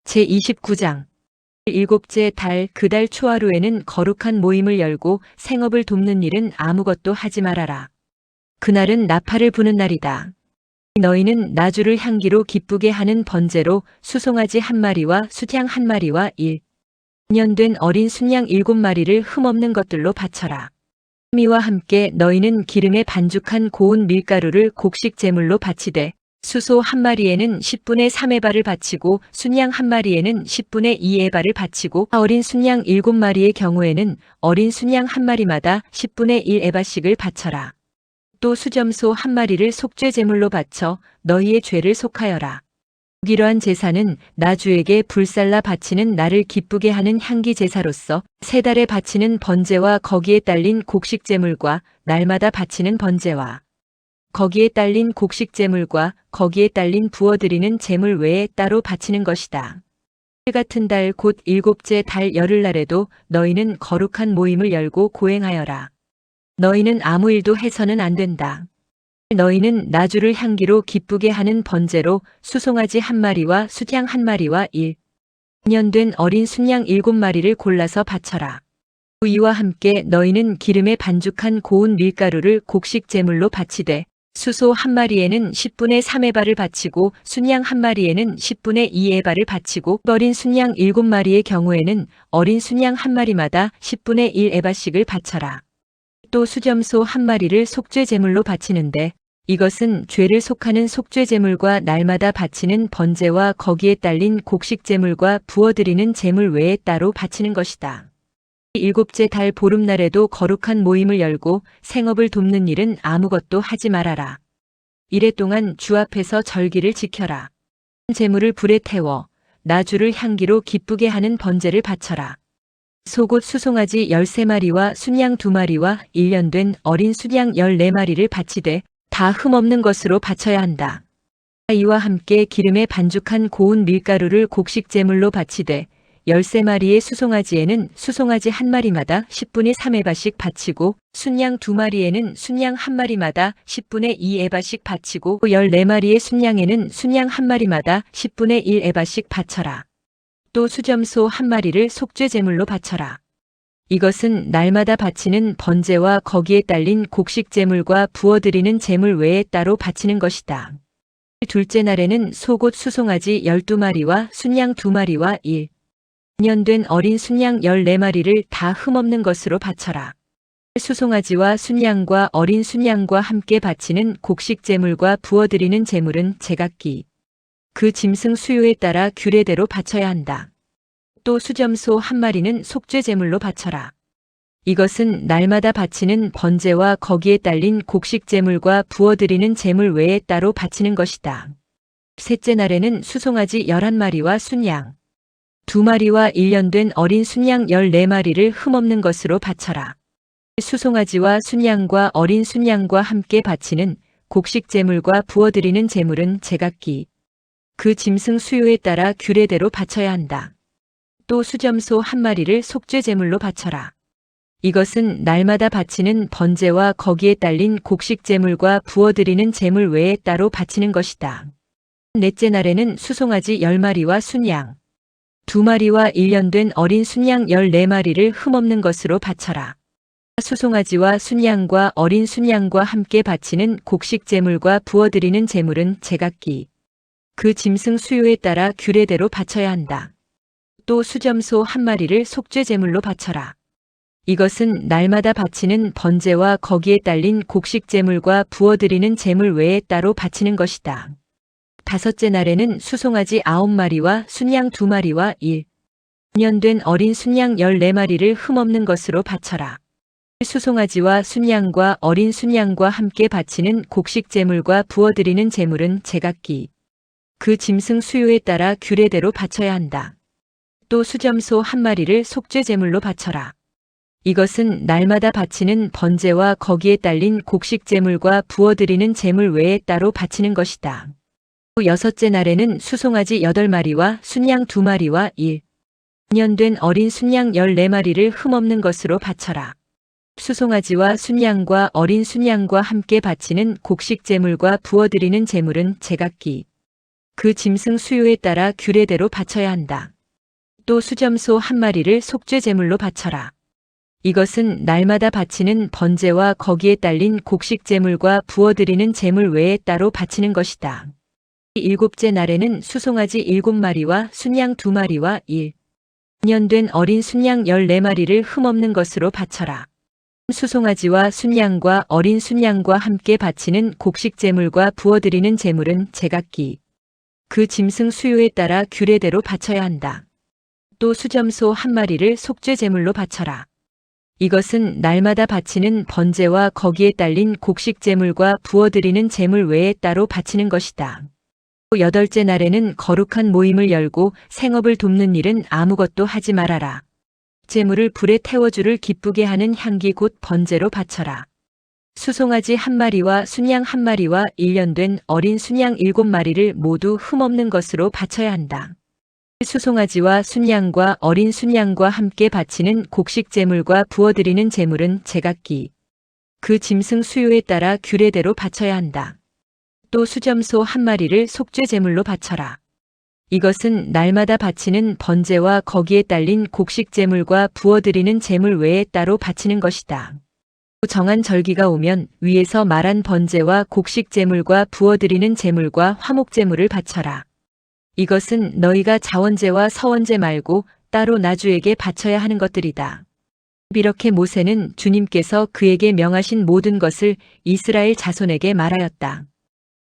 제29장 일곱째 달 그 달 초하루에는 거룩한 모임을 열고 생업을 돕는 일은 아무것도 하지 말아라. 그날은 나팔을 부는 날이다. 너희는 나주를 향기로 기쁘게 하는 번제로 수송아지 1마리와 숫양 1마리와 1년 된 어린 순양 7마리를 흠없는 것들로 바쳐라. 미와 함께 너희는 기름에 반죽한 고운 밀가루를 곡식 제물로 바치되 수소 1마리에는 10분의 3에바를 바치고 순양 1마리에는 10분의 2에바를 바치고 어린 순양 7마리의 경우에는 어린 순양 1마리마다 10분의 1에바씩을 바쳐라. 또 수점소 1마리를 속죄 제물로 바쳐 너희의 죄를 속하여라. 이러한 제사는 나주에게 불살라 바치는 나를 기쁘게 하는 향기 제사로서 3달에 바치는 번제와 거기에 딸린 곡식 제물과 날마다 바치는 번제와 거기에 딸린 곡식 제물과 거기에 딸린 부어드리는 제물 외에 따로 바치는 것이다. 같은 달 곧 일곱째 달 열흘날에도 너희는 거룩한 모임을 열고 고행하여라. 너희는 아무 일도 해서는 안 된다. 너희는 나주를 향기로 기쁘게 하는 번제로 수송아지 1마리와 숫양 1마리와 1년 된 어린 순양 7마리를 골라서 바쳐라. 이와 함께 너희는 기름에 반죽한 고운 밀가루를 곡식 제물로 바치되 수소 1마리에는 10분의 3에바를 바치고 순양 1마리에는 10분의 2에바를 바치고 어린 순양 7마리의 경우에는 어린 순양 1마리마다 10분의 1에바씩을 바쳐라. 또 수점소 1마리를 속죄 제물로 바치는데 이것은 죄를 속하는 속죄 제물과 날마다 바치는 번제와 거기에 딸린 곡식 제물과 부어드리는 제물 외에 따로 바치는 것이다. 일곱째 달 보름날에도 거룩한 모임을 열고 생업을 돕는 일은 아무것도 하지 말아라. 이래 동안 주 앞에서 절기를 지켜라. 제물을 불에 태워 나주를 향기로 기쁘게 하는 번제를 바쳐라. 소곧 수송아지 13마리와 순양 2마리와 1년 된 어린 순양 14마리를 바치되 다 흠없는 것으로 바쳐야 한다. 이와 함께 기름에 반죽한 고운 밀가루를 곡식 제물로 바치되 13마리의 수송아지에는 수송아지 1마리마다 10분의 3에바씩 바치고 순양 2마리에는 순양 1마리마다 10분의 2에바씩 바치고 14마리의 순양에는 순양 1마리마다 10분의 1에바씩 바쳐라. 또 수점소 1마리를 속죄 제물로 바쳐라. 이것은 날마다 바치는 번제와 거기에 딸린 곡식 제물과 부어드리는 제물 외에 따로 바치는 것이다. 둘째 날에는 소곧 수송아지 12마리와 순양 2마리와 1년 된 어린 순양 14마리를 다 흠없는 것으로 바쳐라. 수송아지와 순양과 어린 순양과 함께 바치는 곡식 제물과 부어드리는 제물은 제각기 그 짐승 수요에 따라 규례대로 바쳐야 한다. 또 수점소 1마리는 속죄 제물로 바쳐라. 이것은 날마다 바치는 번제와 거기에 딸린 곡식 제물과 부어드리는 제물 외에 따로 바치는 것이다. 셋째 날에는 수송아지 11마리와 순양 2마리와 1년 된 어린 순양 14마리를 흠없는 것으로 바쳐라. 수송아지와 순양과 어린 순양과 함께 바치는 곡식 제물과 부어드리는 제물은 제각기 그 짐승 수요에 따라 규례대로 바쳐야 한다. 또 수점소 1마리를 속죄 제물로 바쳐라. 이것은 날마다 바치는 번제와 거기에 딸린 곡식 제물과 부어드리는 제물 외에 따로 바치는 것이다. 넷째 날에는 수송아지 10마리와 순양 2마리와 1년 된 어린 순양 14마리를 흠없는 것으로 바쳐라. 수송아지와 순양과 어린 순양과 함께 바치는 곡식 제물과 부어드리는 제물은 제각기 그 짐승 수요에 따라 규례대로 바쳐야 한다. 또 수점소 1마리를 속죄 제물로 바쳐라. 이것은 날마다 바치는 번제와 거기에 딸린 곡식 제물과 부어드리는 제물 외에 따로 바치는 것이다. 다섯째 날에는 수송아지 9마리와 순양 2마리와 1년 된 어린 순양 14마리를 흠없는 것으로 바쳐라. 수송아지와 순양과 어린 순양과 함께 바치는 곡식 제물과 부어드리는 제물은 제각기 그 짐승 수요에 따라 규례대로 바쳐야 한다. 또 수점소 1마리를 속죄 제물로 바쳐라. 이것은 날마다 바치는 번제와 거기에 딸린 곡식 제물과 부어드리는 제물 외에 따로 바치는 것이다. 여섯째 날에는 수송아지 8마리와 순양 2마리와 1년 된 어린 순양 14마리를 흠없는 것으로 바쳐라. 수송아지와 순양과 어린 순양과 함께 바치는 곡식 제물과 부어드리는 제물은 제각기 그 짐승 수요에 따라 규례대로 바쳐야 한다. 또 수점소 한 마리를 속죄 제물로 바쳐라. 이것은 날마다 바치는 번제와 거기에 딸린 곡식 제물과 부어드리는 제물 외에 따로 바치는 것이다. 일곱째 날에는 수송아지 7마리와 순양 2마리와 1년 된 어린 순양 14마리를 흠없는 것으로 바쳐라. 수송아지와 순양과 어린 순양과 함께 바치는 곡식 제물과 부어드리는 제물은 제각기 그 짐승 수요에 따라 규례대로 바쳐야 한다. 또 수점소 한 마리를 속죄 제물로 바쳐라. 이것은 날마다 바치는 번제와 거기에 딸린 곡식 제물과 부어드리는 제물 외에 따로 바치는 것이다. 또 여덟째 날에는 거룩한 모임을 열고 생업을 돕는 일은 아무것도 하지 말아라. 제물을 불에 태워주를 기쁘게 하는 향기 곧 번제로 바쳐라. 수송아지 1마리와 순양 1마리와 1년 된 어린 순양 7마리를 모두 흠없는 것으로 바쳐야 한다. 수송아지와 순양과 어린 순양과 함께 바치는 곡식 제물과 부어드리는 제물은 제각기 그 짐승 수요에 따라 규례대로 바쳐야 한다. 또 수점소 1마리를 속죄 제물로 바쳐라. 이것은 날마다 바치는 번제와 거기에 딸린 곡식 제물과 부어드리는 제물 외에 따로 바치는 것이다. 정한 절기가 오면 위에서 말한 번제와 곡식 제물과 부어드리는 제물과 화목 제물을 바쳐라. 이것은 너희가 자원제와 서원제 말고 따로 나주에게 바쳐야 하는 것들이다. 이렇게 모세는 주님께서 그에게 명하신 모든 것을 이스라엘 자손에게 말하였다.